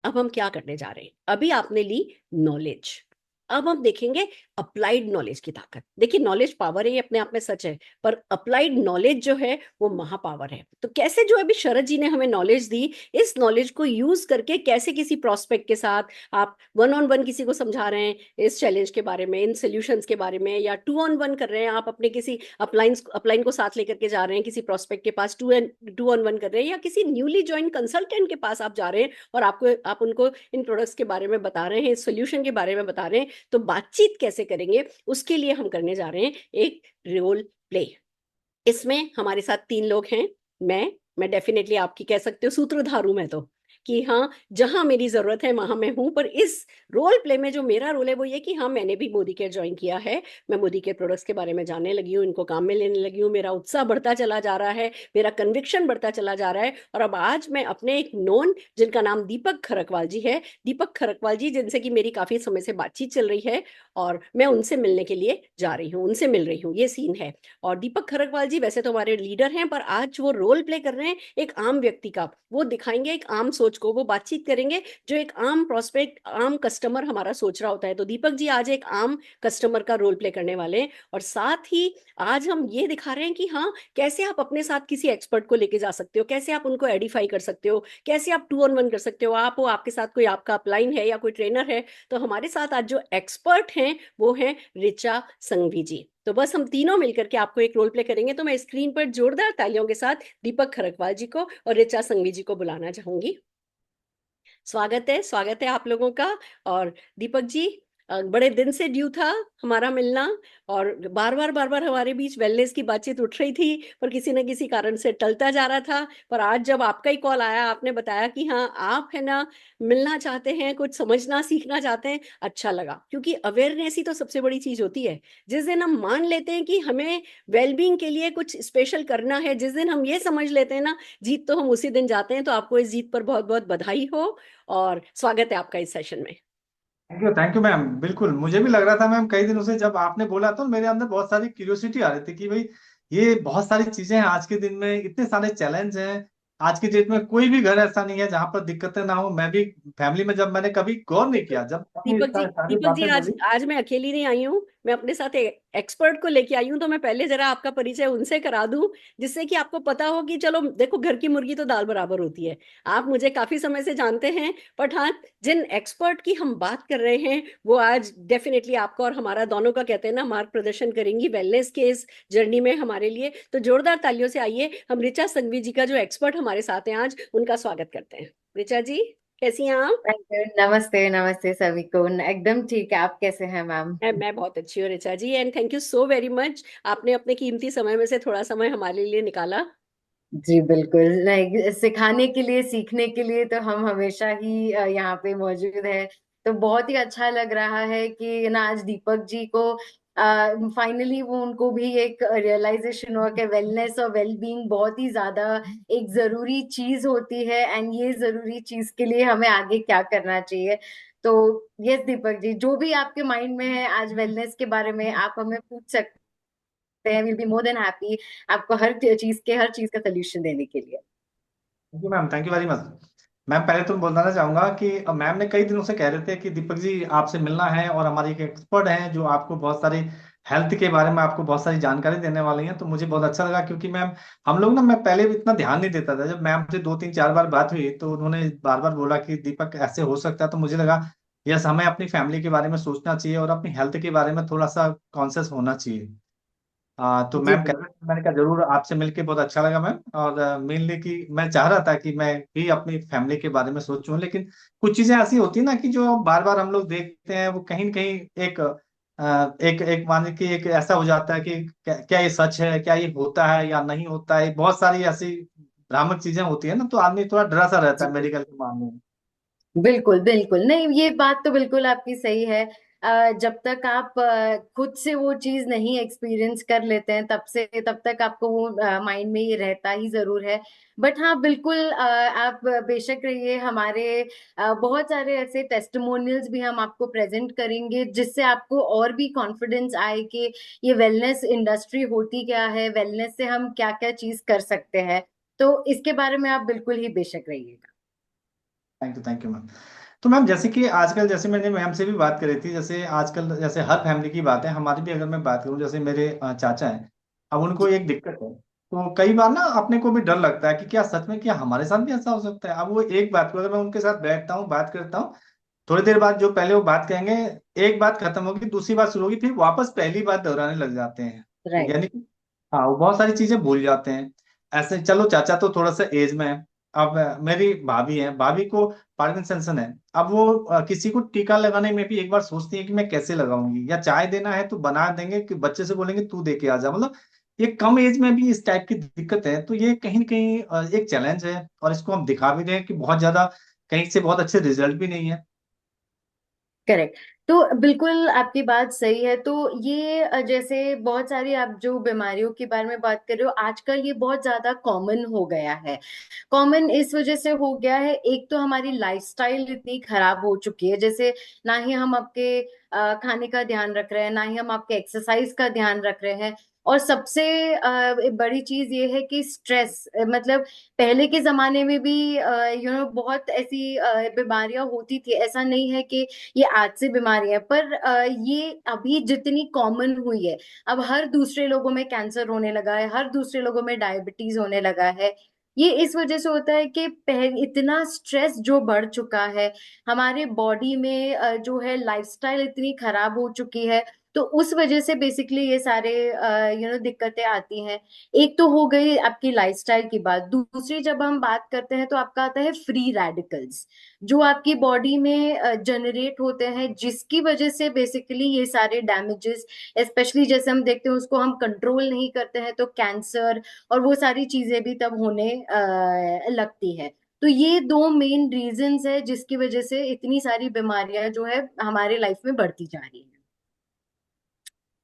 अब हम क्या करने जा रहे हैं? अभी आपने ली नॉलेज, अब हम देखेंगे अप्लाइड नॉलेज की ताकत। देखिए, नॉलेज पावर है, ये अपने आप में सच है, पर अप्लाइड नॉलेज जो है वो महापावर है। तो कैसे, जो अभी शरद जी ने हमें नॉलेज दी, इस नॉलेज को यूज करके कैसे किसी प्रोस्पेक्ट के साथ आप वन ऑन वन किसी को समझा रहे हैं इस चैलेंज के बारे में, इन सोल्यूशंस के बारे में, या टू ऑन वन कर रहे हैं, आप अपने किसी अपलाइन को साथ लेकर के जा रहे हैं किसी प्रोस्पेक्ट के पास, टू ऑन वन कर रहे हैं, या किसी न्यूली ज्वाइन कंसल्टेंट के पास आप जा रहे हैं और आप उनको इन प्रोडक्ट्स के बारे में बता रहे हैं, इस सोल्यूशन के बारे में बता रहे हैं, तो बातचीत कैसे करेंगे, उसके लिए हम करने जा रहे हैं एक रोल प्ले। इसमें हमारे साथ तीन लोग हैं। मैं डेफिनेटली आपकी कह सकते हो सूत्रधार हूं मैं तो, कि हाँ, जहां मेरी जरूरत है वहां मैं हूं। पर इस रोल प्ले में जो मेरा रोल है वो ये कि हाँ, मैंने भी मोदी केयर ज्वाइन किया है, मैं मोदी केयर प्रोडक्ट्स के बारे में जानने लगी हूँ, इनको काम में लेने लगी हूँ, मेरा उत्साह बढ़ता चला जा रहा है, मेरा कन्विक्शन बढ़ता चला जा रहा है। और अब आज मैं अपने एक नोन, जिनका नाम दीपक खरकवाल जी है, दीपक खरकवाल जी जिनसे कि मेरी काफी समय से बातचीत चल रही है, और मैं उनसे मिलने के लिए जा रही हूँ, उनसे मिल रही हूँ, ये सीन है। और दीपक खरकवाल जी वैसे तो हमारे लीडर हैं, पर आज वो रोल प्ले कर रहे हैं एक आम व्यक्ति का। वो दिखाएंगे एक आम सोच को, वो बातचीत करेंगे जो एक आम प्रोस्पेक्ट, आम कस्टमर हमारा सोच रहा होता है। तो दीपक जी आज एक आम कस्टमर का रोल प्ले करने वाले हैं, और साथ ही आज हम ये दिखा रहे हैं कि हाँ, कैसे आप अपने साथ किसी एक्सपर्ट को लेके जा सकते हो, कैसे आप उनको एडिफाई कर सकते हो, कैसे आप टू ऑन वन कर सकते हो। आप हो, आपके साथ कोई आपका अपलाइन है या कोई ट्रेनर है, तो हमारे साथ आज जो एक्सपर्ट हैं वो हैं ऋचा संघवी जी। तो बस हम तीनों मिलकर के आपको एक रोल प्ले करेंगे। तो मैं स्क्रीन पर जोरदार तालियों के साथ दीपक खरकवाल जी को और ऋचा संघवी जी को बुलाना चाहूंगी। स्वागत है आप लोगों का। और दीपक जी, बड़े दिन से ड्यू था हमारा मिलना, और बार बार हमारे बीच वेलनेस की बातचीत उठ रही थी, पर किसी न किसी कारण से टलता जा रहा था। पर आज जब आपका ही कॉल आया, आपने बताया कि हाँ, आप है ना मिलना चाहते हैं, कुछ समझना सीखना चाहते हैं, अच्छा लगा। क्योंकि अवेयरनेस ही तो सबसे बड़ी चीज होती है। जिस दिन हम मान लेते हैं कि हमें वेलबींग के लिए कुछ स्पेशल करना है, जिस दिन हम ये समझ लेते हैं ना, जीत तो हम उसी दिन जाते हैं। तो आपको इस जीत पर बहुत बहुत बधाई हो, और स्वागत है आपका इस सेशन में। Thank you ma'am. बिल्कुल, मुझे भी लग रहा था मैम कई दिनों से, जब आपने बोला तो मेरे अंदर बहुत सारी क्यूरियोसिटी आ रही थी कि भाई ये बहुत सारी चीजें हैं आज के दिन में, इतने सारे चैलेंज हैं। आज के डेट में कोई भी घर ऐसा नहीं है जहां पर दिक्कतें ना हो। मैं भी फैमिली में, जब मैंने कभी गौर नहीं किया, जब आपने दीपक जी, सारी दीपक जी, बातें आज बोली। आज मैं अकेली नहीं आई हूँ, मैं अपने साथ एक एक्सपर्ट को लेके आई हूँ। तो मैं पहले जरा आपका परिचय उनसे करा दूं, जिससे कि आपको पता हो कि चलो देखो, घर की मुर्गी तो दाल बराबर होती है। आप मुझे काफी समय से जानते हैं, बट हाँ, जिन एक्सपर्ट की हम बात कर रहे हैं वो आज डेफिनेटली आपका और हमारा दोनों का, कहते हैं ना, मार्ग प्रदर्शन करेंगी वेलनेस के इस जर्नी में हमारे लिए। तो जोरदार तालियों से आइए हम ऋचा संघवी जी का, जो एक्सपर्ट हमारे साथ हैं आज, उनका स्वागत करते हैं। ऋचा जी, कैसी हैं आप? नमस्ते नमस्ते सभी को। एकदम ठीक है। आप कैसे हैं मैम? मैं बहुत अच्छी हूँ Richa ji, and thank you so very much, आपने अपने कीमती समय में से थोड़ा समय हमारे लिए निकाला। जी बिल्कुल नहीं, सिखाने के लिए सीखने के लिए तो हम हमेशा ही यहाँ पे मौजूद है। तो बहुत ही अच्छा लग रहा है कि ना आज दीपक जी को फाइनली वो उनको भी एक रियलाइजेशन हुआ कि वेलनेस और वेलबींग बहुत ही ज्यादा एक जरूरी चीज होती है, एंड ये जरूरी चीज के लिए हमें आगे क्या करना चाहिए। तो यस दीपक जी, जो भी आपके माइंड में है आज वेलनेस के बारे में आप हमें पूछ सकते हैं। Will be more than happy आपको हर चीज का सोल्यूशन देने के लिए। Thank you ma'am, thank you very much. Ma'am, पहले तो बताना चाहूंगा कि मैम ने कई दिनों से कह रहे थे कि दीपक जी आपसे मिलना है, और हमारी एक एक्सपर्ट हैं जो आपको बहुत सारी हेल्थ के बारे में आपको बहुत सारी जानकारी देने वाली हैं। तो मुझे बहुत अच्छा लगा, क्योंकि मैम हम लोग ना, मैं पहले भी इतना ध्यान नहीं देता था। जब मैम से दो तीन चार बार बात हुई तो उन्होंने बार बार बोला कि दीपक ऐसे हो सकता है, तो मुझे लगा यस, हमें अपनी फैमिली के बारे में सोचना चाहिए और अपनी हेल्थ के बारे में थोड़ा सा कॉन्शियस होना चाहिए। तो जी मैम कह रहे थे, मैंने कहा जरूर, आपसे मिलके बहुत अच्छा लगा मैम। और मेनली कि मैं चाह रहा था कि मैं भी अपनी फैमिली के बारे में सोचूं, लेकिन कुछ चीजें ऐसी होती है ना कि जो बार बार हम लोग देखते हैं, वो कहीं न कहीं एक एक एक माने कि एक ऐसा हो जाता है कि क्या ये सच है, क्या ये होता है या नहीं होता है। बहुत सारी ऐसी भ्रामक चीजें होती है ना, तो आदमी थोड़ा डरा सा रहता है जी मेडिकल के मामले में। बिल्कुल बिल्कुल नहीं, ये बात तो बिल्कुल आपकी सही है। जब तक आप खुद से वो चीज नहीं एक्सपीरियंस कर लेते हैं तब तक आपको वो माइंड में ये रहता ही जरूर है। बट हाँ बिल्कुल, आप बेशक रहिए। हमारे बहुत सारे ऐसे टेस्टिमोनियल्स भी हम आपको प्रेजेंट करेंगे, जिससे आपको और भी कॉन्फिडेंस आए कि ये वेलनेस इंडस्ट्री होती क्या है, वेलनेस से हम क्या क्या चीज कर सकते हैं। तो इसके बारे में आप बिल्कुल ही बेशक रहिएगा। Thank you ma'am. तो मैम जैसे कि आजकल, जैसे मैंने मैम से भी बात करी थी, जैसे आजकल जैसे हर फैमिली की बात है, हमारी भी अगर मैं बात करूं, जैसे मेरे चाचा हैं, अब उनको जी एक दिक्कत है। तो कई बार ना अपने को भी डर लगता है कि क्या सच में क्या हमारे साथ भी ऐसा हो सकता है। अब वो एक बात को अगर मैं उनके साथ बैठता हूँ, बात करता हूँ, थोड़ी देर बाद जो पहले वो बात कहेंगे, एक बात खत्म होगी दूसरी बात शुरू होगी, फिर वापस पहली बात दोहराने लग जाते हैं। राइट। यानी कि हाँ, वो बहुत सारी चीजें भूल जाते हैं। ऐसे चलो चाचा तो थोड़ा सा एज में है। अब मेरी भाभी है, भाभी को पार्किंसंस है। अब वो किसी को टीका लगाने में भी एक बार सोचती है कि मैं कैसे लगाऊंगी, या चाय देना है तो बना देंगे कि बच्चे से बोलेंगे तू दे के आ जा। मतलब ये कम एज में भी इस टाइप की दिक्कत है, तो ये कहीं न कहीं एक चैलेंज है, और इसको हम दिखा भी रहे हैं कि बहुत ज्यादा कहीं से बहुत अच्छे रिजल्ट भी नहीं है। करेक्ट। तो बिल्कुल आपकी बात सही है। तो ये जैसे बहुत सारी आप जो बीमारियों के बारे में बात कर रहे हो, आजकल ये बहुत ज्यादा कॉमन हो गया है। कॉमन इस वजह से हो गया है, एक तो हमारी लाइफस्टाइल इतनी खराब हो चुकी है, जैसे ना ही हम आपके खाने का ध्यान रख रहे हैं, ना ही हम आपके एक्सरसाइज का ध्यान रख रहे हैं। और सबसे बड़ी चीज ये है कि स्ट्रेस, मतलब पहले के जमाने में भी बहुत ऐसी बीमारियां होती थी, ऐसा नहीं है कि ये आज से बीमारी है, पर ये अभी जितनी कॉमन हुई है, अब हर दूसरे लोगों में कैंसर होने लगा है, हर दूसरे लोगों में डायबिटीज होने लगा है। ये इस वजह से होता है कि पहले इतना स्ट्रेस जो बढ़ चुका है हमारे बॉडी में, जो है लाइफस्टाइल इतनी खराब हो चुकी है। तो उस वजह से बेसिकली ये सारे दिक्कतें आती हैं। एक तो हो गई आपकी लाइफस्टाइल की बात, दूसरी जब हम बात करते हैं तो आपका आता है फ्री रेडिकल्स, जो आपकी बॉडी में जनरेट होते हैं, जिसकी वजह से बेसिकली ये सारे डैमेजेस, स्पेशली जैसे हम देखते हैं उसको हम कंट्रोल नहीं करते हैं तो कैंसर और वो सारी चीजें भी तब होने लगती है। तो ये दो मेन रीजंस है जिसकी वजह से इतनी सारी बीमारियां जो है हमारे लाइफ में बढ़ती जा रही है।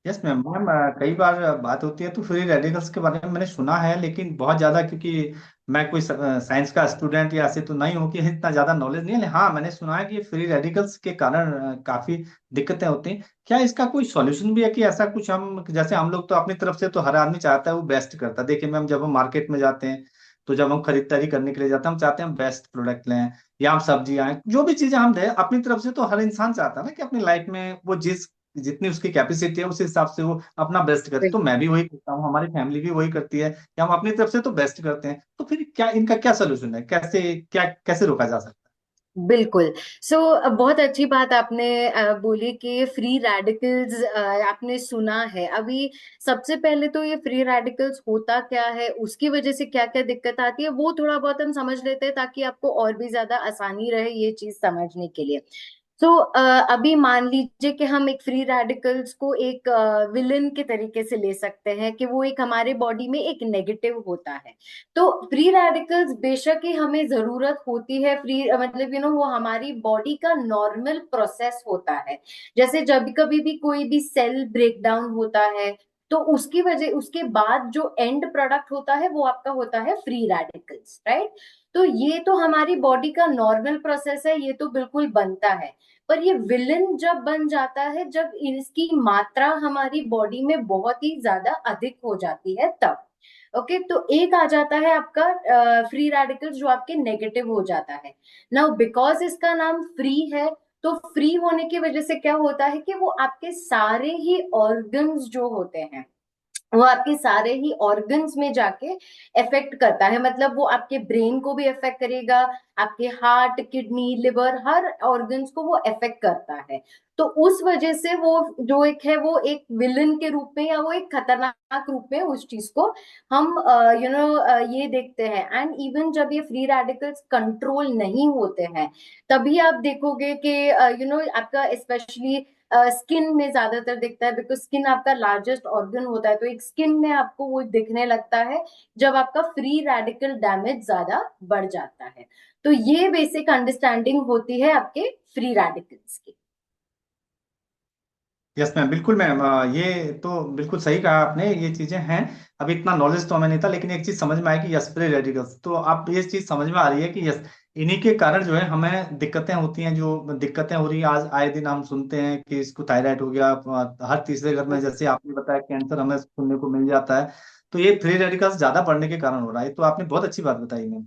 Yes ma'am. मैम कई बार बात होती है तो फ्री रेडिकल्स के बारे में मैंने सुना है, लेकिन बहुत ज्यादा, क्योंकि मैं कोई साइंस का स्टूडेंट या ऐसे तो नहीं हूँ कि इतना ज्यादा नॉलेज नहीं है। हाँ, मैंने सुना है कि फ्री रेडिकल्स के कारण काफी दिक्कतें होती हैं। क्या इसका कोई सॉल्यूशन भी है कि ऐसा कुछ, हम जैसे हम लोग तो अपनी तरफ से तो हर आदमी चाहता है वो बेस्ट करता है। देखिए मैम, जब हम मार्केट में जाते हैं, तो जब हम खरीदारी करने के लिए जाते हैं, हम चाहते हैं हम बेस्ट प्रोडक्ट लें, या हम सब्जियां, जो भी चीजें हम दें अपनी तरफ से, तो हर इंसान चाहता है ना कि अपनी लाइफ में वो जिस जितनी उसकी कैपेसिटी है उस हिसाब से वो अपना बेस्ट करे। तो मैं भी वही करता हूँ, हमारी फैमिली भी वही करती है कि हम अपनी तरफ से तो बेस्ट करते हैं। तो फिर क्या इनका क्या सोल्यूशन है, कैसे रोका जा सकता बिल्कुल। सो बहुत अच्छी बात आपने बोली कि फ्री रेडिकल्स आपने सुना है। अभी सबसे पहले तो ये फ्री रेडिकल्स होता क्या है, उसकी वजह से क्या क्या दिक्कत आती है, वो थोड़ा बहुत हम समझ लेते हैं ताकि आपको और भी ज्यादा आसानी रहे ये चीज समझने के लिए। तो अभी मान लीजिए कि हम एक फ्री रेडिकल्स को एक विलन के तरीके से ले सकते हैं कि वो एक हमारे बॉडी में एक नेगेटिव होता है। तो फ्री रेडिकल्स बेशक ही हमें जरूरत होती है, फ्री मतलब वो हमारी बॉडी का नॉर्मल प्रोसेस होता है। जैसे जब कभी भी कोई भी सेल ब्रेक डाउन होता है तो उसकी वजह उसके बाद जो एंड प्रोडक्ट होता है वो आपका होता है फ्री रेडिकल्स, राइट। तो ये तो हमारी बॉडी का नॉर्मल प्रोसेस है, ये तो बिल्कुल बनता है। पर ये विलन जब बन जाता है, जब इसकी मात्रा हमारी बॉडी में बहुत ही ज्यादा अधिक हो जाती है तब। ओके, तो एक आ जाता है आपका फ्री रेडिकल्स जो आपके नेगेटिव हो जाता है। नाउ बिकॉज इसका नाम फ्री है, तो फ्री होने की वजह से क्या होता है कि वो आपके सारे ही ऑर्गन्स जो होते हैं वो आपके सारे ही ऑर्गन्स में जाके इफेक्ट करता है। मतलब वो आपके ब्रेन को भी इफेक्ट करेगा, आपके हार्ट, किडनी, लिवर, हर ऑर्गन्स को वो इफेक्ट करता है। तो उस वजह से वो जो एक है वो एक विलन के रूप में या वो एक खतरनाक रूप में उस चीज को हम ये देखते हैं। एंड इवन जब ये फ्री रेडिकल्स कंट्रोल नहीं होते हैं तभी आप देखोगे कि आपका स्पेशली स्किन में ज्यादातर दिखता है, बिकॉज स्किन आपका लार्जेस्ट ऑर्गन होता है। तो एक स्किन में आपको वो दिखने लगता है जब आपका फ्री रेडिकल डैमेज ज्यादा बढ़ जाता है। तो ये बेसिक अंडरस्टैंडिंग होती है आपके फ्री रेडिकल्स की। है? यस मैम, बिल्कुल मैम। ये तो बिल्कुल सही कहा आपने, ये चीजें हैं। अभी इतना नॉलेज तो हमें नहीं था, लेकिन एक चीज समझ में आई कि यस, फ्री रेडिकल्स, तो आप ये चीज समझ में आ रही है कि यस, इन्हीं के कारण जो है हमें दिक्कतें होती हैं। जो दिक्कतें हो रही है आज आए दिन हम सुनते हैं कि इसको थायराइड हो गया, हर तीसरे घर में, जैसे आपने बताया, कैंसर हमें सुनने को मिल जाता है। तो ये फ्री रेडिकल्स ज्यादा बढ़ने के कारण हो रहा है। तो आपने बहुत अच्छी बात बताई मैम।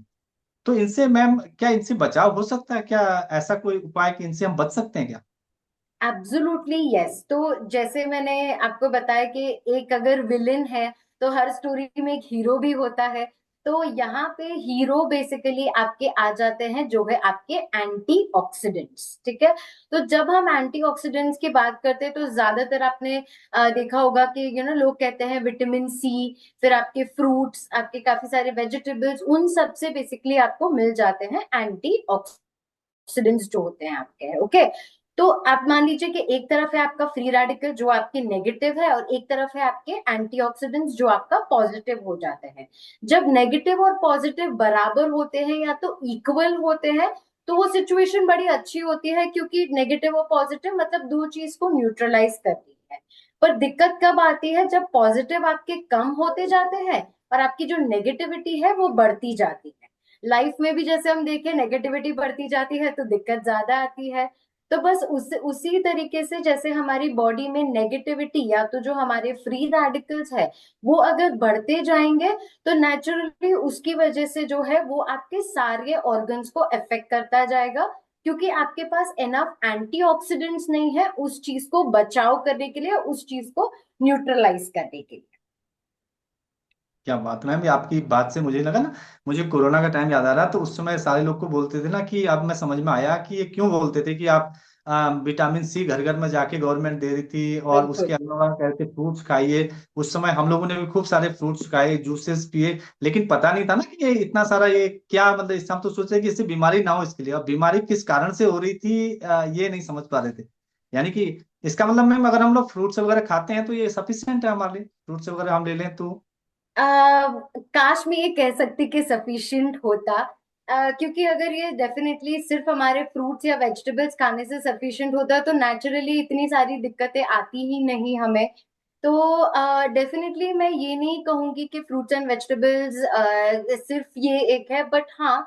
तो इनसे मैम क्या इनसे बचाव हो सकता है क्या? ऐसा कोई उपाय कि इनसे हम बच सकते हैं क्या? Absolutely yes. तो जैसे मैंने आपको बताया कि एक अगर विलेन है तो हर स्टोरी में एक हीरो भी होता है। तो यहाँ पे हीरो बेसिकली आपके आ जाते हैं जो है आपके एंटीऑक्सीडेंट्स। ठीक है। तो जब हम एंटीऑक्सीडेंट्स की बात करते हैं तो ज्यादातर आपने देखा होगा कि लोग कहते हैं विटामिन सी, फिर आपके फ्रूट्स, आपके काफी सारे वेजिटेबल्स, उन सब से बेसिकली आपको मिल जाते हैं एंटीऑक्सीडेंट्स जो होते हैं आपके। ओके। तो आप मान लीजिए कि एक तरफ है आपका फ्री रेडिकल जो आपके नेगेटिव है, और एक तरफ है आपके एंटीऑक्सीडेंट्स जो आपका पॉजिटिव हो जाते हैं। जब नेगेटिव और पॉजिटिव बराबर होते हैं या तो इक्वल होते हैं तो वो सिचुएशन बड़ी अच्छी होती है, क्योंकि नेगेटिव और पॉजिटिव मतलब दो चीज को न्यूट्रलाइज करती है। पर दिक्कत कब आती है? जब पॉजिटिव आपके कम होते जाते हैं और आपकी जो नेगेटिविटी है वो बढ़ती जाती है। लाइफ में भी जैसे हम देखें नेगेटिविटी बढ़ती जाती है तो दिक्कत ज्यादा आती है। तो बस उसी तरीके से जैसे हमारी बॉडी में नेगेटिविटी या तो जो हमारे फ्री रेडिकल्स है वो अगर बढ़ते जाएंगे तो नेचुरली उसकी वजह से जो है वो आपके सारे ऑर्गन्स को अफेक्ट करता जाएगा, क्योंकि आपके पास एनफ एंटीऑक्सीडेंट्स नहीं है उस चीज को बचाव करने के लिए, उस चीज को न्यूट्रलाइज करने के लिए। क्या बात मैम, ये आपकी बात से मुझे लगा ना, मुझे कोरोना का टाइम याद आ रहा। तो उस समय सारे लोग को बोलते थे ना कि अब मैं समझ में आया कि ये क्यों बोलते थे कि आप विटामिन सी घर घर में जाके गवर्नमेंट दे रही थी, और उसके बिल्कुल। अलावा कहते फ्रूट्स खाइए। उस समय हम लोगों ने भी खूब सारे फ्रूट्स खाए, जूसेस पिए, लेकिन पता नहीं था ना कि ये इतना सारा, ये क्या मतलब, इससे हम तो सोचे कि इससे बीमारी ना हो इसके लिए, अब बीमारी किस कारण से हो रही थी ये नहीं समझ पा रहे थे। यानी कि इसका मतलब मैम अगर हम लोग फ्रूट्स वगैरह खाते हैं तो ये सफिशियंट है हमारे लिए, फ्रूट्स वगैरह हम ले लें तो। काश मैं ये कह सकती कि सफिशिएंट होता। क्योंकि अगर ये डेफिनेटली सिर्फ हमारे फ्रूट्स या वेजिटेबल्स खाने से सफिशिएंट होता तो नेचुरली इतनी सारी दिक्कतें आती ही नहीं हमें। तो डेफिनेटली मैं ये नहीं कहूंगी कि फ्रूट्स एंड वेजिटेबल्स सिर्फ ये एक है, बट हाँ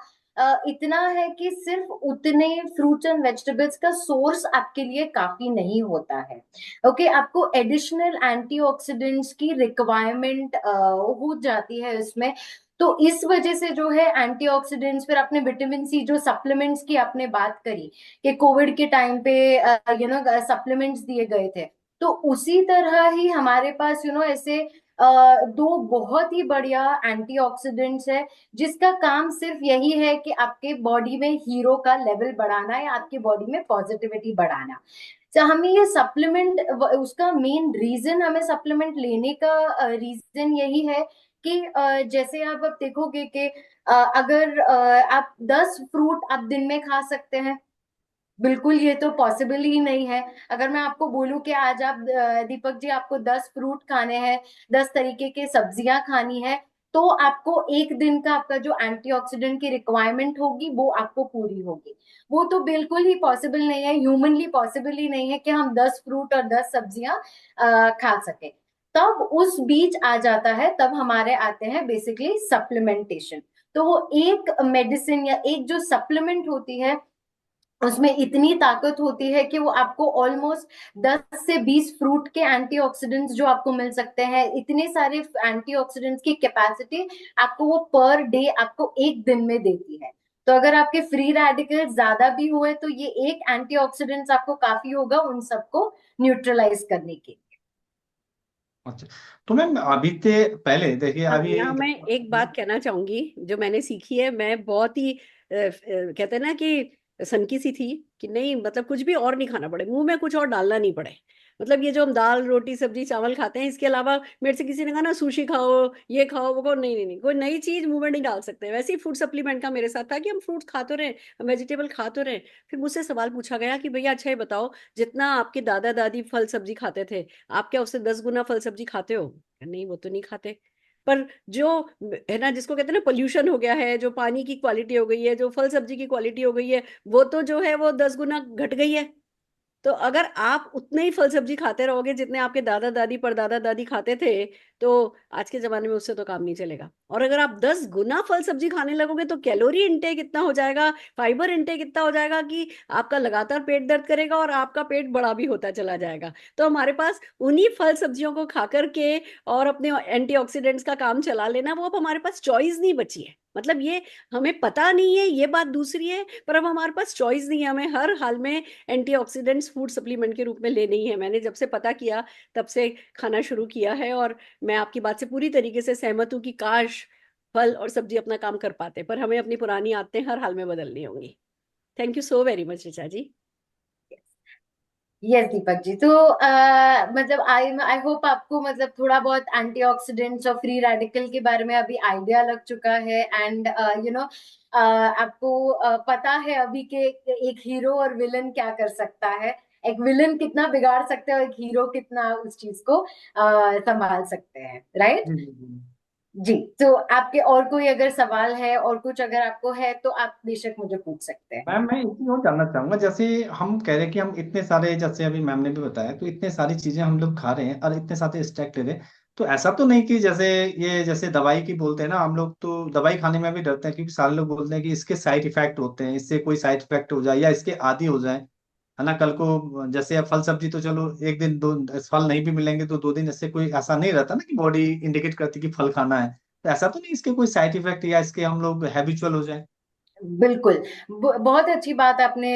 इतना है कि सिर्फ उतने फ्रूट्स एंड वेजिटेबल्स का सोर्स आपके लिए काफी नहीं होता है। ओके। आपको एडिशनल एंटीऑक्सीडेंट्स की रिक्वायरमेंट हो जाती है इसमें। तो इस वजह से जो है एंटीऑक्सीडेंट्स, फिर आपने विटामिन सी जो सप्लीमेंट्स की आपने बात करी कि कोविड के टाइम पे सप्लीमेंट्स दिए गए थे, तो उसी तरह ही हमारे पास ऐसे दो बहुत ही बढ़िया एंटीऑक्सीडेंट्स है जिसका काम सिर्फ यही है कि आपके बॉडी में हीरो का लेवल बढ़ाना या आपकी बॉडी में पॉजिटिविटी बढ़ाना। तो हमें ये सप्लीमेंट, उसका मेन रीजन हमें सप्लीमेंट लेने का रीजन यही है कि जैसे आप अब देखोगे कि अगर आप 10 फ्रूट आप दिन में खा सकते हैं, बिल्कुल ये तो पॉसिबल ही नहीं है। अगर मैं आपको बोलूं कि आज आप दीपक जी आपको 10 फ्रूट खाने हैं, 10 तरीके के सब्जियां खानी है, तो आपको एक दिन का आपका जो एंटीऑक्सीडेंट की रिक्वायरमेंट होगी वो आपको पूरी होगी। वो तो बिल्कुल ही पॉसिबल नहीं है, ह्यूमनली पॉसिबल ही नहीं है कि हम 10 फ्रूट और 10 सब्जियां खा सके। तब उस बीच आ जाता है, तब हमारे आते हैं बेसिकली सप्लीमेंटेशन। तो वो एक मेडिसिन या एक जो सप्लीमेंट होती है उसमें इतनी ताकत होती है कि वो आपको ऑलमोस्ट 10 से 20 फ्रूट के एंटीऑक्सीडेंट्स जो आपको मिल सकते हैं, इतने सारे एंटीऑक्सीडेंट्स की कैपेसिटी आपको वो पर डे आपको एक दिन में देती है। तो अगर आपके फ्री रेडिकल ज्यादा भी हुए तो ये एक एंटीऑक्सीडेंट्स आपको काफी होगा उन सबको न्यूट्रलाइज करने के लिए। अच्छा, तो मैम अभी ते पहले देखिए हाँ, अभी यहाँ मैं एक बात कहना चाहूंगी जो मैंने सीखी है। मैं बहुत ही कहते हैं ना कि सनकी सी थी कि नहीं, मतलब कुछ भी और नहीं खाना पड़े, मुंह में कुछ और डालना नहीं पड़े। मतलब ये जो हम दाल रोटी सब्जी चावल खाते हैं, इसके अलावा मेरे से किसी ने कहा ना सुशी खाओ ये खाओ वो खाओ, नहीं नहीं नहीं, कोई नई चीज मुंह में नहीं डाल सकते। वैसे ही फूड सप्लीमेंट का मेरे साथ था कि हम फ्रूट्स खा तो रहे, हम वेजिटेबल खा तो रहे। फिर मुझसे सवाल पूछा गया कि भैया अच्छा ये बताओ, जितना आपके दादा दादी फल सब्जी खाते थे, आप क्या उससे 10 गुना फल सब्जी खाते हो? नहीं, वो तो नहीं खाते। पर जो है ना, जिसको कहते हैं ना पोल्यूशन हो गया है, जो पानी की क्वालिटी हो गई है, जो फल सब्जी की क्वालिटी हो गई है, वो तो जो है वो 10 गुना घट गई है। तो अगर आप उतने ही फल सब्जी खाते रहोगे जितने आपके दादा दादी परदादा दादी खाते थे, तो आज के जमाने में उससे तो काम नहीं चलेगा। और अगर आप 10 गुना फल सब्जी खाने लगोगे तो कैलोरी इंटेक इतना हो जाएगा, फाइबर इंटेक इतना हो जाएगा कि आपका लगातार पेट दर्द करेगा और आपका पेट बड़ा भी होता चला जाएगा। तो हमारे पास उन्हीं फल सब्जियों को खा करके और अपने एंटीऑक्सीडेंट्स का काम चला लेना, वो अब हमारे पास चॉइस नहीं बची है। मतलब ये हमें पता नहीं है, ये बात दूसरी है, पर अब हमारे पास चॉइस नहीं है, हमें हर हाल में एंटीऑक्सीडेंट्स फूड सप्लीमेंट के रूप में लेने ही है। मैंने जब से पता किया तब से खाना शुरू किया है, और मैं आपकी बात से पूरी तरीके से सहमत हूँ कि काश फल और सब्जी अपना काम कर पाते, पर हमें अपनी पुरानी आदतें हर हाल में बदलनी होंगी। Thank you so very much Richa ji. Yes Deepak ji, तो मतलब आई आई होप आपको मतलब थोड़ा बहुत एंटीऑक्सीडेंट्स और फ्री रेडिकल के बारे में अभी आइडिया लग चुका है। एंड यू नो आपको पता है अभी के एक हीरो और विलन क्या कर सकता है, एक विलन कितना बिगाड़ सकता है और एक हीरो कितना उस चीज को संभाल सकते हैं, राइट? जी जी जी। जी, तो आपके और कोई अगर सवाल है और कुछ अगर आपको है तो आप बेशक मुझे पूछ सकते हैं। मैम मैं इसी और जानना चाहूंगा, जैसे हम कह रहे हैं कि हम इतने सारे, जैसे अभी मैम ने भी बताया, तो इतने सारी चीजें हम लोग खा रहे हैं और इतने सारे स्टेक ले रहे हैं, तो ऐसा तो नहीं कि जैसे ये जैसे दवाई की बोलते हैं ना, हम लोग तो दवाई खाने में भी डरते हैं क्योंकि सारे लोग बोलते हैं कि इसके साइड इफेक्ट होते हैं, इससे कोई साइड इफेक्ट हो जाए या इसके आदी हो जाए, है ना कल को। जैसे अब फल सब्जी तो चलो एक दिन दो फल नहीं भी मिलेंगे तो 2 दिन, इससे कोई ऐसा नहीं रहता ना कि बॉडी इंडिकेट करती कि फल खाना है, तो ऐसा तो नहीं इसके कोई साइड इफेक्ट या इसके हम लोग हैबिचुअल हो जाए। बिल्कुल, बहुत अच्छी बात आपने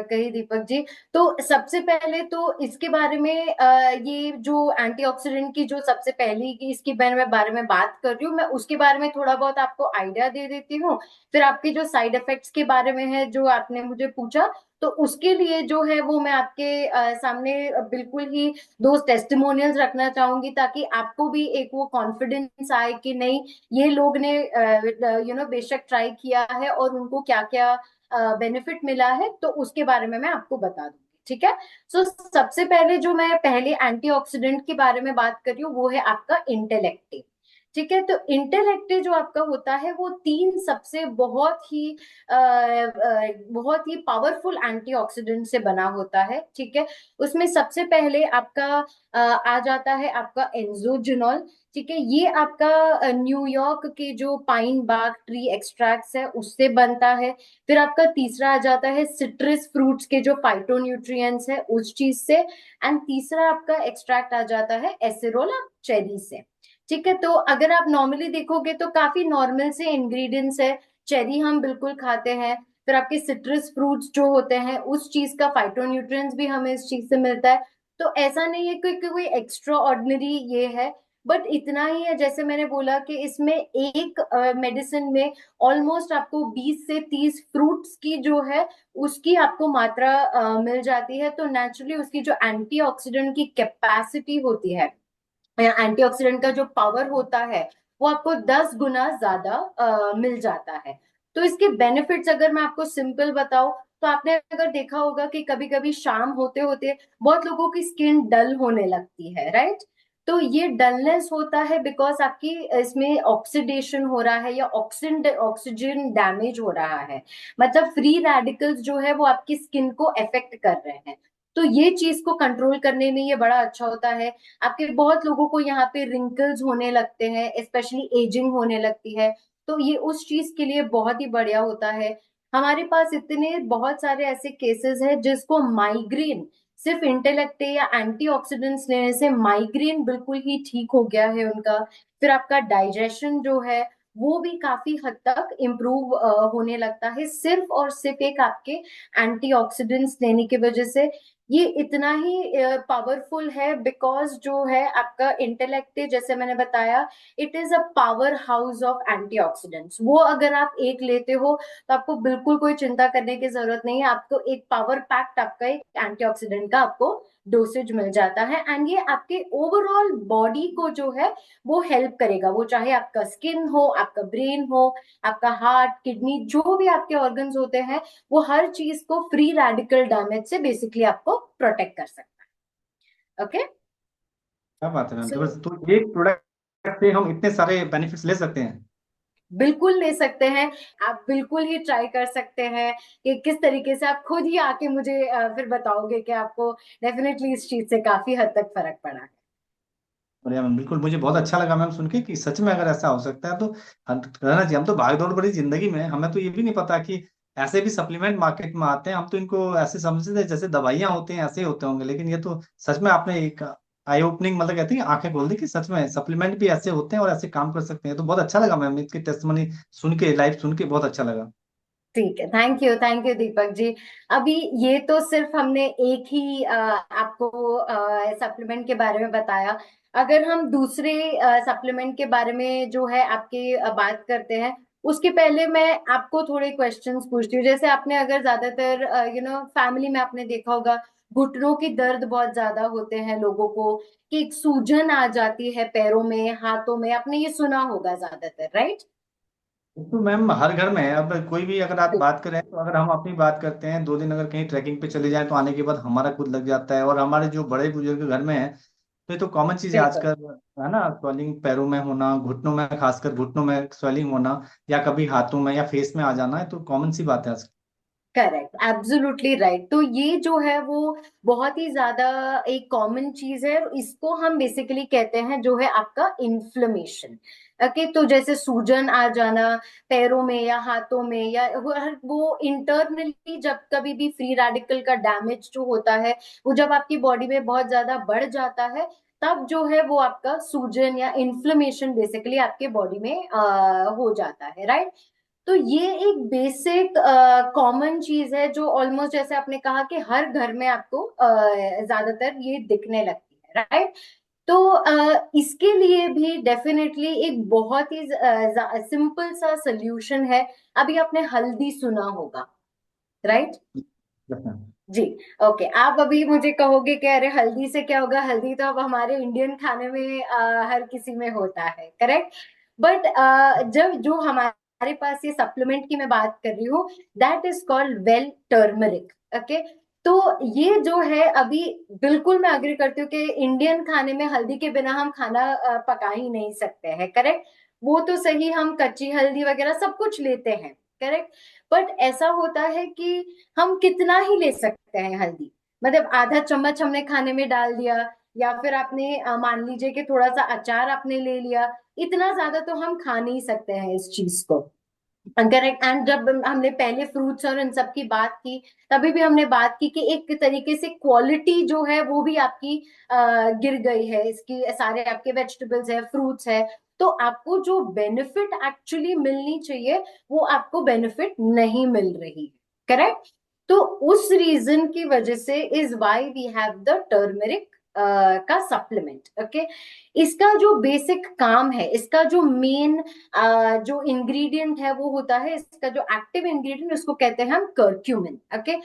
कही दीपक जी। तो सबसे पहले तो इसके बारे में ये जो एंटीऑक्सीडेंट की जो सबसे पहली की इसके बारे में बात कर रही हूँ मैं, उसके बारे में थोड़ा बहुत आपको आइडिया दे देती हूँ। फिर आपके जो साइड इफेक्ट्स के बारे में है जो आपने मुझे पूछा, तो उसके लिए जो है वो मैं आपके सामने बिल्कुल ही दो टेस्टिमोनियल्स रखना चाहूंगी, ताकि आपको भी एक वो कॉन्फिडेंस आए कि नहीं, ये लोग ने बेशक ट्राई किया है और उनको क्या क्या बेनिफिट मिला है, तो उसके बारे में मैं आपको बता दूंगी, ठीक है? सो सबसे पहले जो मैं पहले एंटीऑक्सीडेंट के बारे में बात कर रही हूँ वो है आपका इंटेलेक्टिव। ठीक है, तो इंटेलेक्टिव जो आपका होता है वो तीन सबसे बहुत ही पावरफुल एंटीऑक्सीडेंट से बना होता है, ठीक है? उसमें सबसे पहले आपका आ जाता है आपका एंजोजिनॉल। ठीक है, ये आपका न्यूयॉर्क के जो पाइन बार्क ट्री एक्सट्रैक्ट्स है उससे बनता है। फिर आपका तीसरा आ जाता है सिट्रस फ्रूट्स के जो फाइटोन्यूट्रिएंट्स है उस चीज से। एंड तीसरा आपका एक्सट्रैक्ट आ जाता है एसेरोला चेरी से। ठीक है, तो अगर आप नॉर्मली देखोगे तो काफी नॉर्मल से इंग्रेडिएंट्स है। चेरी हम बिल्कुल खाते हैं, फिर आपके सिट्रस फ्रूट्स जो होते हैं उस चीज का फाइटोन्यूट्रिएंट्स भी हमें इस चीज से मिलता है। तो ऐसा नहीं है कि कोई एक्स्ट्रा ऑर्डिनरी ये है, बट इतना ही है जैसे मैंने बोला कि इसमें एक मेडिसिन में ऑलमोस्ट आपको 20 से 30 फ्रूट्स की जो है उसकी आपको मात्रा मिल जाती है। तो नेचुरली उसकी जो एंटीऑक्सीडेंट की कैपेसिटी होती है या एंटीऑक्सीडेंट का जो पावर होता है वो आपको 10 गुना ज्यादा मिल जाता है। तो इसके बेनिफिट्स अगर मैं आपको सिंपल बताऊं, तो आपने अगर देखा होगा कि कभी कभी शाम होते होते बहुत लोगों की स्किन डल होने लगती है, राइट? तो ये डलनेस होता है बिकॉज आपकी इसमें ऑक्सीडेशन हो रहा है या ऑक्सीजन डैमेज हो रहा है। मतलब फ्री रेडिकल्स जो है वो आपकी स्किन को अफेक्ट कर रहे हैं। तो ये चीज को कंट्रोल करने में ये बड़ा अच्छा होता है। आपके बहुत लोगों को यहाँ पे रिंकल्स होने लगते हैं, स्पेशली एजिंग होने लगती है, तो ये उस चीज के लिए बहुत ही बढ़िया होता है। हमारे पास इतने बहुत सारे ऐसे केसेस हैं जिसको माइग्रेन सिर्फ इंटेलेक्ट या एंटीऑक्सीडेंट्स लेने से माइग्रेन बिल्कुल ही ठीक हो गया है उनका। फिर आपका डाइजेशन जो है वो भी काफी हद तक इम्प्रूव होने लगता है, सिर्फ और सिर्फ एक आपके एंटीऑक्सीडेंट्स लेने की वजह से। ये इतना ही पावरफुल है बिकॉज जो है आपका इंटेलेक्ट, जैसे मैंने बताया, it is a power house of antioxidants. वो अगर आप एक लेते हो तो आपको बिल्कुल कोई चिंता करने की जरूरत नहीं है, आपको एक पावर पैक्ड आपका एक एंटीऑक्सीडेंट का आपको डोसेज मिल जाता है। एंड ये आपके ओवरऑल बॉडी को जो है वो हेल्प करेगा, वो चाहे आपका स्किन हो, आपका ब्रेन हो, आपका हार्ट, किडनी, जो भी आपके ऑर्गन्स होते हैं, वो हर चीज को फ्री रेडिकल डैमेज से बेसिकली आपको प्रोटेक्ट कर सकता है। ओके, क्या बात है मैम, सो जबरदस्त। तो एक प्रोडक्ट से हम इतने सारे बेनिफिट्स ले सकते हैं। बिल्कुल ले सकते हैं। आप बिल्कुल ही ट्राई कर सकते हैं कि किस तरीके से आप खुद ही आके मुझे फिर बताओगे कि आपको डेफिनेटली इस चीज से काफी हद तक फर्क पड़ा है। बढ़िया मैम, बिल्कुल मुझे बहुत अच्छा लगा मैम सुन के कि सच में अगर ऐसा हो सकता है तो रहना चाहिए। हम तो भाग दौड़ भरी जिंदगी में हमें तो ये भी नहीं पता कि ऐसे भी सप्लीमेंट मार्केट में आते हैं। हम तो इनको ऐसे समझते थे जैसे दवाइयां होती हैं ऐसे ही होते होंगे, लेकिन ये तो सच में आपने एक आई ओपनिंग मतलब कहते हैं कि आंखें खोल दी कि सच में सप्लीमेंट भी ऐसे होते हैं और ऐसे काम कर सकते हैं। तो बहुत अच्छा लगा मैम, इसकी टेस्टमनी सुन के, लाइव सुन के बहुत अच्छा लगा। ठीक है, थैंक यू दीपक जी। अभी ये तो सिर्फ हमने एक ही आपको सप्लीमेंट के बारे में बताया। अगर हम दूसरे सप्लीमेंट के बारे में जो है आपके बात करते हैं, उसके पहले मैं आपको थोड़े क्वेश्चंस पूछती हूँ। जैसे आपने अगर ज्यादातर फैमिली में आपने देखा होगा, घुटनों की दर्द बहुत ज्यादा होते हैं लोगों को, कि एक सूजन आ जाती है पैरों में, हाथों में, आपने ये सुना होगा ज्यादातर, राइट? तो मैम हर घर में है। अब कोई भी अगर आप बात करें तो अगर हम अपनी बात करते हैं, 2 दिन अगर कहीं ट्रैकिंग पे चले जाएं तो आने के बाद हमारा खुद लग जाता है, और हमारे जो बड़े बुजुर्ग घर में है तो ये तो कॉमन चीज है बिल्कुल। आजकल, है ना। स्वेलिंग पैरों में होना, घुटनों में, खासकर घुटनों में स्वेलिंग होना, या कभी हाथों में या फेस में आ जाना है, तो कॉमन सी बात है आजकल। Correct, absolutely right. तो ये जो है वो बहुत ही ज्यादा एक कॉमन चीज है, इसको हम बेसिकली कहते हैं जो है आपका इन्फ्लेमेशन। ओके, तो जैसे सूजन आ जाना पैरों में या हाथों में, या वो इंटरनली जब कभी भी फ्री रेडिकल का डैमेज जो होता है, वो जब आपकी बॉडी में बहुत ज्यादा बढ़ जाता है, तब जो है वो आपका सूजन या इन्फ्लेमेशन बेसिकली आपके बॉडी में हो जाता है, राइट? तो ये एक बेसिक कॉमन चीज है जो ऑलमोस्ट, जैसे आपने कहा कि हर घर में आपको ज्यादातर ये दिखने लगती है, राइट? तो इसके लिए भी डेफिनेटली एक बहुत ही सिंपल सा सोल्यूशन है। अभी आपने हल्दी सुना होगा, राइट? Yes, ma'am। जी। ओके, आप अभी मुझे कहोगे कि अरे हल्दी से क्या होगा, हल्दी तो अब हमारे इंडियन खाने में हर किसी में होता है, करेक्ट? बट जब जो हमारे पास ये सप्लीमेंट की मैं बात कर रही हूँ, that is called well turmeric. Okay, तो ये जो है अभी, बिल्कुल मैं अग्री करती हूँ कि इंडियन खाने में हल्दी के बिना हम खाना पका ही नहीं सकते हैं, करेक्ट? वो तो सही, हम कच्ची हल्दी वगैरह सब कुछ लेते हैं, करेक्ट? बट ऐसा होता है कि हम कितना ही ले सकते हैं हल्दी, मतलब आधा चम्मच हमने खाने में डाल दिया, या फिर आपने मान लीजिए कि थोड़ा सा अचार आपने ले लिया, इतना ज्यादा तो हम खा नहीं सकते हैं इस चीज को। करेक्ट। एंड जब हमने पहले फ्रूट्स और इन सब की बात की, तभी भी हमने बात की कि एक तरीके से क्वालिटी जो है वो भी आपकी गिर गई है, इसकी सारे आपके वेजिटेबल्स है, फ्रूट्स है, तो आपको जो बेनिफिट एक्चुअली मिलनी चाहिए वो आपको बेनिफिट नहीं मिल रही, करेक्ट? तो उस रीजन की वजह से is why we have the turmeric का सप्लीमेंट। ओके, इसका जो बेसिक काम है, इसका जो मेन जो इंग्रेडिएंट है वो होता है, इसका जो एक्टिव इंग्रेडिएंट उसको कहते हैं हम कर्क्यूमिन। ओके,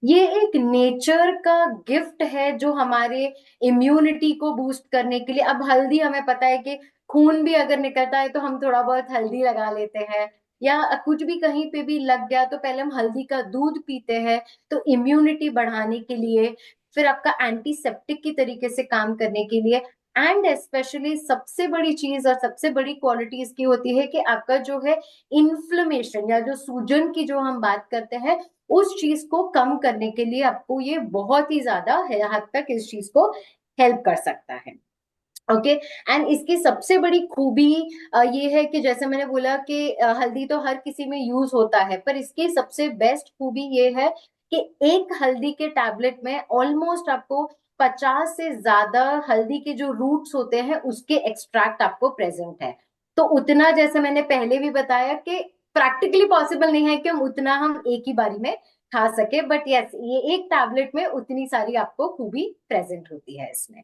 ये एक नेचर का गिफ्ट है जो हमारे इम्यूनिटी को बूस्ट करने के लिए, अब हल्दी हमें पता है कि खून भी अगर निकलता है तो हम थोड़ा बहुत हल्दी लगा लेते हैं, या कुछ भी कहीं पे भी लग गया तो पहले हम हल्दी का दूध पीते हैं, तो इम्यूनिटी बढ़ाने के लिए, फिर आपका एंटीसेप्टिक की तरीके से काम करने के लिए। एंड स्पेशली सबसे बड़ी चीज और सबसे बड़ी क्वालिटी इसकी होती है कि आपका जो है इन्फ्लेमेशन या जो सूजन की जो हम बात करते हैं, उस चीज को कम करने के लिए आपको ये बहुत ही ज्यादा हद तक इस चीज को हेल्प कर सकता है। ओके, एंड इसकी सबसे बड़ी खूबी ये है कि जैसे मैंने बोला कि हल्दी तो हर किसी में यूज होता है, पर इसकी सबसे बेस्ट खूबी ये है कि एक हल्दी के टैबलेट में ऑलमोस्ट आपको 50 से ज्यादा हल्दी के जो रूट्स होते हैं उसके एक्सट्रैक्ट आपको प्रेजेंट है। तो उतना, जैसे मैंने पहले भी बताया कि प्रैक्टिकली पॉसिबल नहीं है कि हम एक ही बारी में खा सके, बट यस, ये एक टैबलेट में उतनी सारी आपको खूबी प्रेजेंट होती है इसमें।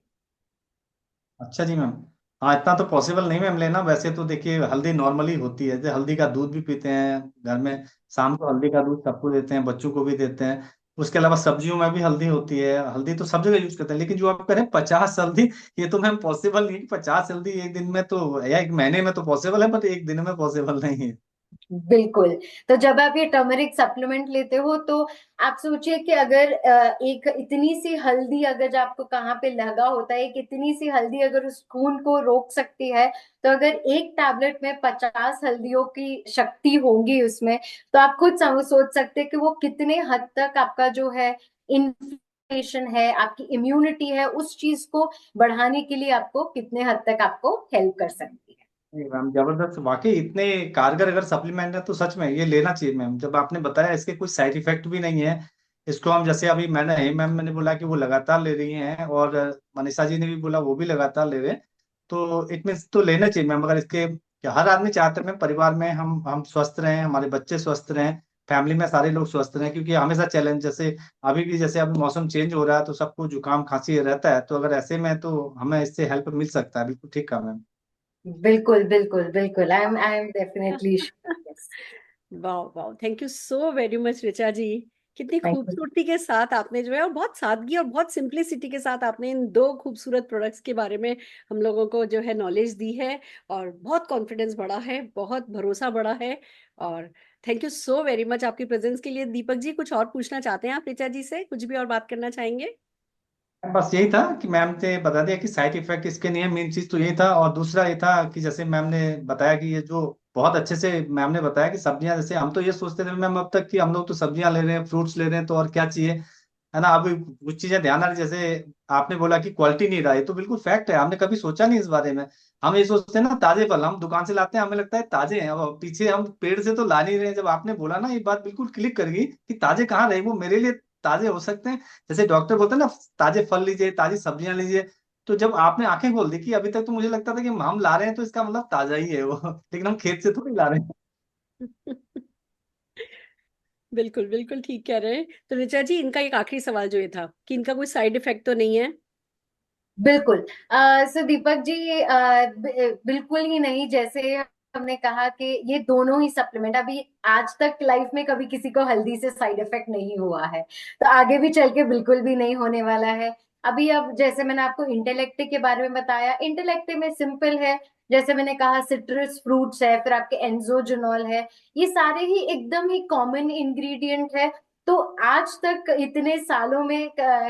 अच्छा जी मैम। हाँ, इतना तो पॉसिबल नहीं मैम लेना। वैसे तो देखिए हल्दी नॉर्मली होती है, जैसे हल्दी का दूध भी पीते हैं घर में, शाम को हल्दी का दूध सबको देते हैं, बच्चों को भी देते हैं। उसके अलावा सब्जियों में भी हल्दी होती है, हल्दी तो सब जगह यूज करते हैं। लेकिन जो आप कह रहे हैं 50 हल्दी, ये तो मैम पॉसिबल नहीं है कि 50 हल्दी एक दिन में तो, या एक महीने में तो पॉसिबल है, बट एक दिन में पॉसिबल नहीं है। बिल्कुल। तो जब आप ये टर्मरिक सप्लीमेंट लेते हो तो आप सोचिए कि अगर एक इतनी सी हल्दी अगर जो आपको कहाँ पे लगा होता है, एक इतनी सी हल्दी अगर उस खून को रोक सकती है, तो अगर एक टैबलेट में 50 हल्दियों की शक्ति होगी उसमें, तो आप खुद सोच सकते हैं कि वो कितने हद तक आपका जो है है, आपकी इम्यूनिटी है, उस चीज को बढ़ाने के लिए आपको कितने हद तक आपको हेल्प कर सकती है। नहीं मैम, जबरदस्त, वाकई इतने कारगर अगर सप्लीमेंट है तो सच में ये लेना चाहिए मैम। जब आपने बताया इसके कुछ साइड इफेक्ट भी नहीं है, इसको हम जैसे अभी मैंने बोला कि वो लगातार ले रही हैं, और मनीषा जी ने भी बोला वो भी लगातार ले रहे हैं, तो इट मीन्स तो लेना चाहिए मैम। अगर इसके, क्या हर आदमी चाहते हैं मैम परिवार में हम स्वस्थ रहें, हमारे बच्चे स्वस्थ रहें, फैमिली में सारे लोग स्वस्थ रहें, क्योंकि हमेशा चैलेंज, जैसे अभी भी, जैसे अभी मौसम चेंज हो रहा है तो सबको जुकाम खांसी रहता है, तो अगर ऐसे में तो हमें इससे हेल्प मिल सकता है। बिल्कुल ठीक कहा मैम। बिल्कुल बिल्कुल बिल्कुल, I am definitely sure. Yes, वाह वाह, thank you so very much Richa ji. कितनी थैंक यू। खूबसूरती के साथ आपने जो है, और बहुत सादगी और बहुत सिंप्लिसिटी के साथ आपने इन दो खूबसूरत प्रोडक्ट्स के बारे में हम लोगों को जो है नॉलेज दी है, और बहुत कॉन्फिडेंस बढ़ा है, बहुत भरोसा बढ़ा है। और thank you so very much आपकी प्रेजेंस के लिए। दीपक जी, कुछ और पूछना चाहते हैं आप ऋचा जी से? कुछ भी और बात करना चाहेंगे? बस यही था कि मैम ने बता दिया कि साइड इफेक्ट इसके नहीं है, मेन चीज तो यही था। और दूसरा ये था कि जैसे मैम ने बताया कि ये जो बहुत अच्छे से मैम ने बताया कि सब्जियां, जैसे हम तो ये सोचते थे मैम अब तक कि हम लोग तो सब्जियां ले रहे हैं, फ्रूट्स ले रहे हैं, तो और क्या चाहिए, है ना। अभी कुछ चीजें ध्यान आ रही, जैसे आपने बोला कि क्वालिटी नहीं रहा, ये तो बिल्कुल फैक्ट है, हमने कभी सोचा नहीं इस बारे में। हम ये सोचते हैं ना, ताजे फल हम दुकान से लाते हैं, हमें लगता है ताजे हैं, अब पीछे हम पेड़ से तो ला नहीं रहे हैं। जब आपने बोला ना, ये बात बिल्कुल क्लिक कर गई कि ताजे कहाँ रहे, वो मेरे लिए ताजे हो सकते हैं। जैसे डॉक्टर बोलते हैं ना, ताजे फल लीजिए, ताजी सब्जियां लीजिए, तो जब आपने आंखें खोल दी कि अभी तक तो मुझे लगता था कि हम ला रहे हैं तो इसका मतलब ताजा ही है वो लेकिन हम खेत से थोड़ी ला रहे हैं। बिल्कुल बिल्कुल ठीक कह रहे हैं। तो ऋचा जी, इनका एक आखिरी सवाल जो ये था कि इनका कोई साइड इफेक्ट तो नहीं है? बिल्कुल। सो दीपक जी, बिल्कुल ही नहीं। जैसे हमने कहा कि ये दोनों ही सप्लीमेंट, अभी आज तक लाइफ में कभी किसी को हल्दी से साइड इफेक्ट नहीं हुआ है, तो आगे भी चल के बिल्कुल भी नहीं होने वाला है। अभी अब जैसे मैंने आपको इंटेलेक्टे के बारे में बताया, इंटेलेक्टे में सिंपल है। जैसे मैंने कहा, सिट्रस फ्रूट्स है, फिर आपके एंजोजोनॉल है, ये सारे ही एकदम ही कॉमन इंग्रेडिएंट है। तो आज तक इतने सालों में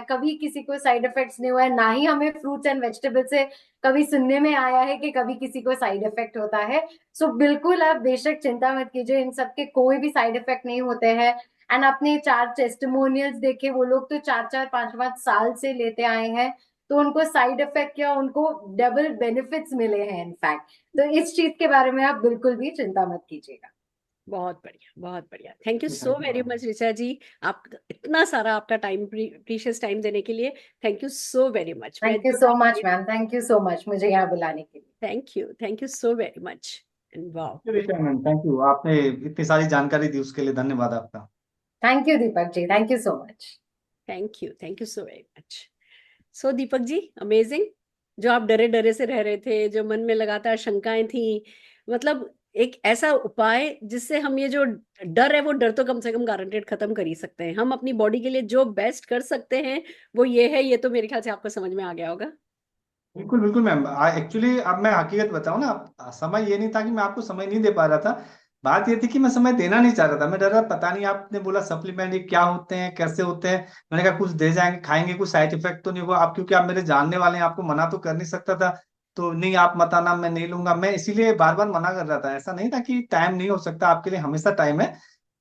कभी किसी को साइड इफेक्ट्स नहीं हुआ है, ना ही हमें फ्रूट्स एंड वेजिटेबल से कभी सुनने में आया है कि कभी किसी को साइड इफेक्ट होता है। सो बिल्कुल आप बेशक चिंता मत कीजिए, इन सब के कोई भी साइड इफेक्ट नहीं होते हैं। एंड आपने 4 टेस्टिमोनियल्स देखे, वो लोग तो 4-4 5-5 साल से लेते आए हैं, तो उनको साइड इफेक्ट या उनको डबल बेनिफिट्स मिले हैं इनफैक्ट। तो इस चीज के बारे में आप बिल्कुल भी चिंता मत कीजिएगा। बहुत बढ़िया, बहुत बढ़िया। Thank you so thank very you. Much Richa ji, आप इतना सारा आपका टाइम, प्रीशियस टाइम देने के लिए thank you so very much. मैं थैंक यू जो सो मच आपके, ma'am, thank you so much मुझे यहाँ बुलाने के लिए। Thank you so very much. And wow, ma'am thank you, आपने इतनी सारी जानकारी दी उसके लिए धन्यवाद आपका। Thank you Deepak ji, thank you so much. Thank you so very much. So Deepak ji, amazing. जो आप डरे डरे से रह रहे थे, जो मन में लगातार शंकाएं थी, मतलब एक ऐसा उपाय जिससे हम ये जो डर है, वो डर तो कम से कम गारंटेड खत्म कर ही सकते हैं। हम अपनी बॉडी के लिए जो बेस्ट कर सकते हैं वो ये है। ये तो मेरे ख्याल से आपको समझ में आ गया होगा। बिल्कुल बिल्कुल मैम, एक्चुअली अब मैं हकीकत बताऊं ना, समय ये नहीं था कि मैं आपको समय नहीं दे पा रहा था, बात ये थी कि मैं समय देना नहीं चाह रहा था। मैं डर रहा, पता नहीं, आपने बोला सप्लीमेंट ये क्या होते हैं, कैसे होते हैं, मैंने कहा कुछ दे जाएंगे खाएंगे, कुछ साइड इफेक्ट तो नहीं होगा। आप क्योंकि आप मेरे जानने वाले हैं, आपको मना तो कर नहीं सकता था, तो नहीं आप मत आना, मैं नहीं लूंगा, मैं इसीलिए बार बार मना कर रहा था। ऐसा नहीं था कि टाइम नहीं हो सकता, आपके लिए हमेशा टाइम है।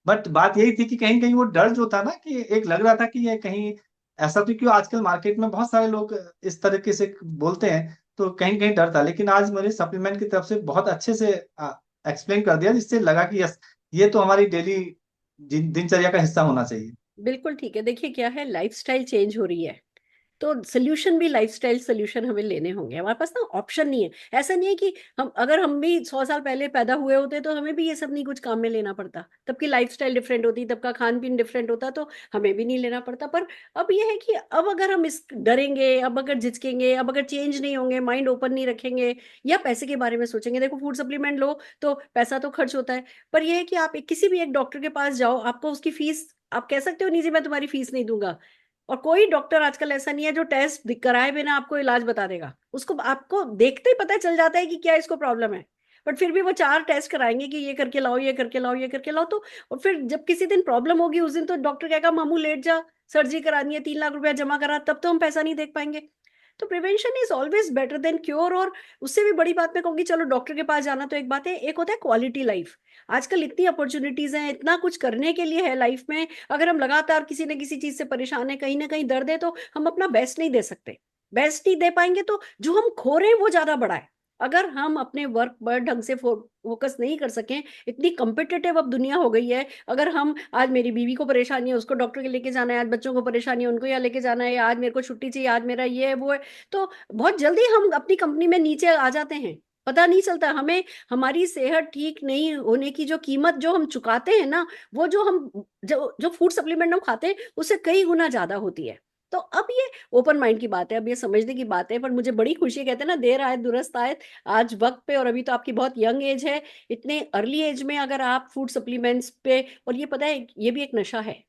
बट बात यही थी कि कहीं कहीं वो डर जो था ना, कि एक लग रहा था कि ये कहीं ऐसा, तो क्यों आजकल मार्केट में बहुत सारे लोग इस तरीके से बोलते हैं, तो कहीं कहीं डर था। लेकिन आज मेरे सप्लीमेंट की तरफ से बहुत अच्छे से एक्सप्लेन कर दिया, जिससे लगा कि यस, ये तो हमारी डेली दिनचर्या का हिस्सा होना चाहिए। बिल्कुल ठीक है। देखिए क्या है, लाइफस्टाइल चेंज हो रही है, तो सोल्यूशन भी लाइफस्टाइल सोल्यूशन हमें लेने होंगे। हमारे पास ना ऑप्शन नहीं है। ऐसा नहीं है कि हम, अगर हम भी 100 साल पहले पैदा हुए होते तो हमें भी ये सब नहीं कुछ काम में लेना पड़ता, तब की लाइफस्टाइल डिफरेंट होती, तब का खान पीन डिफरेंट होता, तो हमें भी नहीं लेना पड़ता। पर अब ये है कि अब अगर हम इस डरेंगे, अब अगर झिझकेंगे, अब अगर चेंज नहीं होंगे, माइंड ओपन नहीं रखेंगे, या पैसे के बारे में सोचेंगे, देखो फूड सप्लीमेंट लो तो पैसा तो खर्च होता है, पर यह है कि आप किसी भी एक डॉक्टर के पास जाओ, आपको उसकी फीस, आप कह सकते हो नहीं जी मैं तुम्हारी फीस नहीं दूंगा, और कोई डॉक्टर आजकल ऐसा नहीं है जो टेस्ट कराए बिना आपको इलाज बता देगा। उसको आपको देखते ही पता चल जाता है कि क्या इसको प्रॉब्लम है, बट फिर भी वो 4 टेस्ट कराएंगे कि ये करके लाओ, ये करके लाओ, ये करके लाओ। तो और फिर जब किसी दिन प्रॉब्लम होगी, उस दिन तो डॉक्टर कहेगा मामू लेट जा, सर्जरी करानी है, 3 लाख रुपया जमा करा, तब तो हम पैसा नहीं देख पाएंगे। तो prevention is always better than cure. और उससे भी बड़ी बात मैं कहूंगी, चलो डॉक्टर के पास जाना तो एक बात है, एक होता है क्वालिटी लाइफ। आजकल इतनी अपॉर्चुनिटीज हैं, इतना कुछ करने के लिए है लाइफ में। अगर हम लगातार किसी न किसी चीज से परेशान है, कहीं ना कहीं दर्द है, तो हम अपना बेस्ट नहीं दे सकते। बेस्ट नहीं दे पाएंगे तो जो हम खो रहे हैं वो ज्यादा बड़ा है। अगर हम अपने वर्क पर ढंग से फोकस नहीं कर सकें, इतनी कम्पिटिटिव अब दुनिया हो गई है। अगर हम आज, मेरी बीवी को परेशानी है, उसको डॉक्टर के लेके जाना है, आज बच्चों को परेशानी है, उनको यहाँ लेके जाना है, आज मेरे को छुट्टी चाहिए, आज मेरा ये है वो है, तो बहुत जल्दी हम अपनी कंपनी में नीचे आ जाते हैं। पता नहीं चलता हमें हमारी सेहत ठीक नहीं होने की जो कीमत जो हम चुकाते हैं ना, वो जो हम जो जो फूड सप्लीमेंट हम खाते हैं उससे कई गुना ज्यादा होती है। तो अब ये ओपन माइंड की बात है, अब ये समझने की बात है। पर मुझे बड़ी खुशी है, कहते हैं ना, देर आए दुरुस्त आए, आज वक्त पे। और अभी तो आपकी बहुत यंग एज है, इतने अर्ली एज में अगर आप फूड सप्लीमेंट्स पे, और ये पता है ये भी एक नशा है।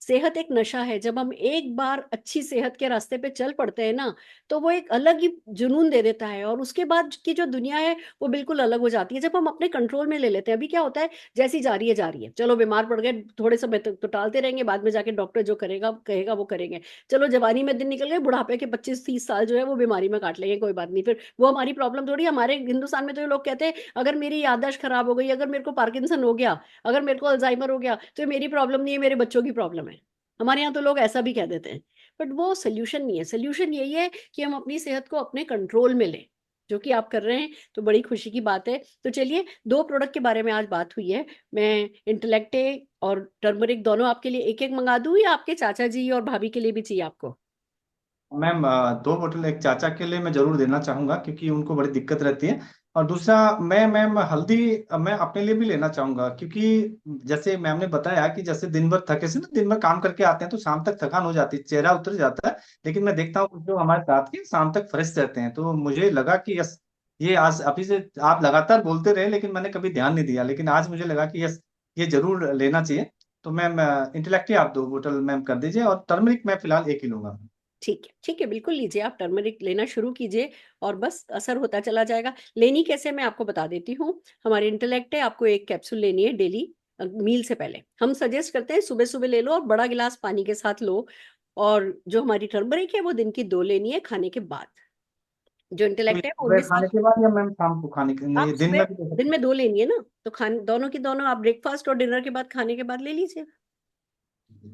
सेहत एक नशा है। जब हम एक बार अच्छी सेहत के रास्ते पे चल पड़ते हैं ना, तो वो एक अलग ही जुनून दे देता है, और उसके बाद की जो दुनिया है वो बिल्कुल अलग हो जाती है, जब हम अपने कंट्रोल में ले लेते हैं। अभी क्या होता है, जैसी जा रही है जा रही है, चलो बीमार पड़ गए थोड़े समय तक तो टालते रहेंगे, बाद में जाके डॉक्टर जो करेगा कहेगा वो करेंगे। चलो जवानी में दिन निकल गए, बुढ़ापे के 25-30 साल जो है वो बीमारी में काट लेंगे, कोई बात नहीं, फिर वो हमारी प्रॉब्लम थोड़ी। हमारे हिंदुस्तान में तो ये लोग कहते हैं, अगर मेरी याददाश्त खराब हो गई, अगर मेरे को पार्किंसन हो गया, अगर मेरे को अल्जाइमर हो गया, तो ये मेरी प्रॉब्लम नहीं है, मेरे बच्चों की प्रॉब्लम है। हमारे यहाँ तो लोग ऐसा भी कह देते हैं। बट वो सोल्यूशन नहीं है। सोल्यूशन यही है कि हम अपनी सेहत को अपने कंट्रोल में लें, जो कि आप कर रहे हैं, तो बड़ी खुशी की बात है। तो चलिए, 2 प्रोडक्ट के बारे में आज बात हुई है। मैं इंटेलेक्टे और टर्मरिक दोनों आपके लिए एक एक मंगा दूं, या आपके चाचा जी और भाभी के लिए भी चाहिए आपको? मैम 2 बोतल एक चाचा के लिए मैं जरूर देना चाहूंगा, क्योंकि उनको बड़ी दिक्कत रहती है। और दूसरा, मैं मैम हल्दी मैं अपने लिए भी लेना चाहूंगा, क्योंकि जैसे मैम ने बताया कि जैसे दिन भर थके से ना, दिन भर काम करके आते हैं तो शाम तक थकान हो जाती है, चेहरा उतर जाता है। लेकिन मैं देखता हूँ जो हमारे साथ के शाम तक फ्रेश रहते हैं, तो मुझे लगा कि यस, ये आज अभी से आप लगातार बोलते रहे लेकिन मैंने कभी ध्यान नहीं दिया, लेकिन आज मुझे लगा कि यस, ये जरूर लेना चाहिए। तो मैम इंटेलेक्ट आप 2 बोतल मैम कर दीजिए, और टर्मरिक मैं फिलहाल एक ही लूंगा। ठीक है, ठीक है, बिल्कुल लीजिए, आप टर्मरिक लेना शुरू कीजिए, और बस असर होता चला जाएगा। लेनी कैसे, मैं आपको बता देती हूँ। हमारे इंटेलेक्ट है, आपको 1 कैप्सूल लेनी है डेली, मील से पहले। हम सजेस्ट करते हैं सुबह सुबह ले लो, और बड़ा गिलास पानी के साथ लो। और जो हमारी टर्मरिक है वो दिन की 2 लेनी है खाने के बाद। जो तो ये इंटेलेक्ट है वो सुबह 19। खाने के बाद या मैम शाम को खाने के, आप नहीं दिन सुबह, में भी दे दिन सकते में 2 लेनी है ना, तो खाने दोनों की दोनों आप ब्रेकफास्ट और डिनर के बाद, खाने के बाद ले लीजिए।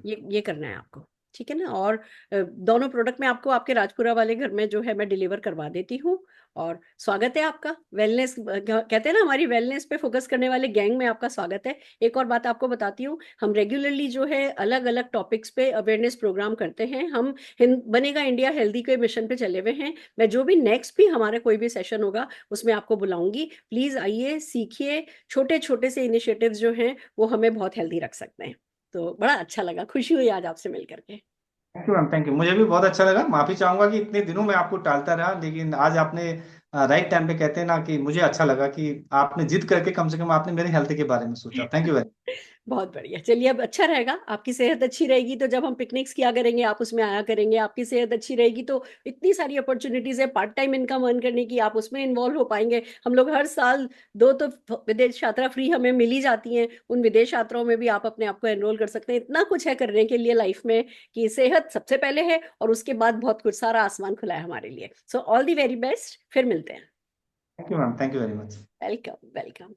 हैं? ये करना है आपको, ठीक है ना। और दोनों प्रोडक्ट में आपको आपके राजपुरा वाले घर में जो है मैं डिलीवर करवा देती हूँ। और स्वागत है आपका वेलनेस, कहते हैं ना, हमारी वेलनेस पे फोकस करने वाले गैंग में आपका स्वागत है। एक और बात आपको बताती हूँ, हम रेगुलरली जो है अलग अलग टॉपिक्स पे अवेयरनेस प्रोग्राम करते हैं। हम बनेगा इंडिया हेल्दी के मिशन पे चले हुए हैं। मैं जो भी नेक्स्ट भी हमारा कोई भी सेशन होगा उसमें आपको बुलाऊंगी। प्लीज आइए, सीखिए। छोटे छोटे से इनिशिएटिव्स जो हैं वो हमें बहुत हेल्दी रख सकते हैं। तो बड़ा अच्छा लगा, खुशी हुई आज आपसे मिल करके। Thank you ma'am, thank you. मुझे भी बहुत अच्छा लगा। माफी चाहूंगा कि इतने दिनों में आपको टालता रहा, लेकिन आज आपने राइट टाइम पे, कहते हैं ना, कि मुझे अच्छा लगा कि आपने जिद करके कम से कम आपने मेरे हेल्थ के बारे में सोचा। Thank you very. बहुत बढ़िया। चलिए, अब अच्छा रहेगा, आपकी सेहत अच्छी रहेगी तो जब हम पिकनिक्स किया करेंगे आप उसमें आया करेंगे। आपकी सेहत अच्छी रहेगी तो इतनी सारी अपॉर्चुनिटीज है पार्ट टाइम इनकम अर्न करने की, आप उसमें इन्वॉल्व हो पाएंगे। हम लोग हर साल 2 तो विदेश यात्रा फ्री हमें मिल ही जाती हैं, उन विदेश यात्राओं में भी आप अपने आप को एनरोल कर सकते हैं। इतना कुछ है करने के लिए लाइफ में, कि सेहत सबसे पहले है और उसके बाद बहुत कुछ, सारा आसमान खुला है हमारे लिए। So all the very best, फिर मिलते हैं। Thank you ma'am, thank you very much. Welcome welcome.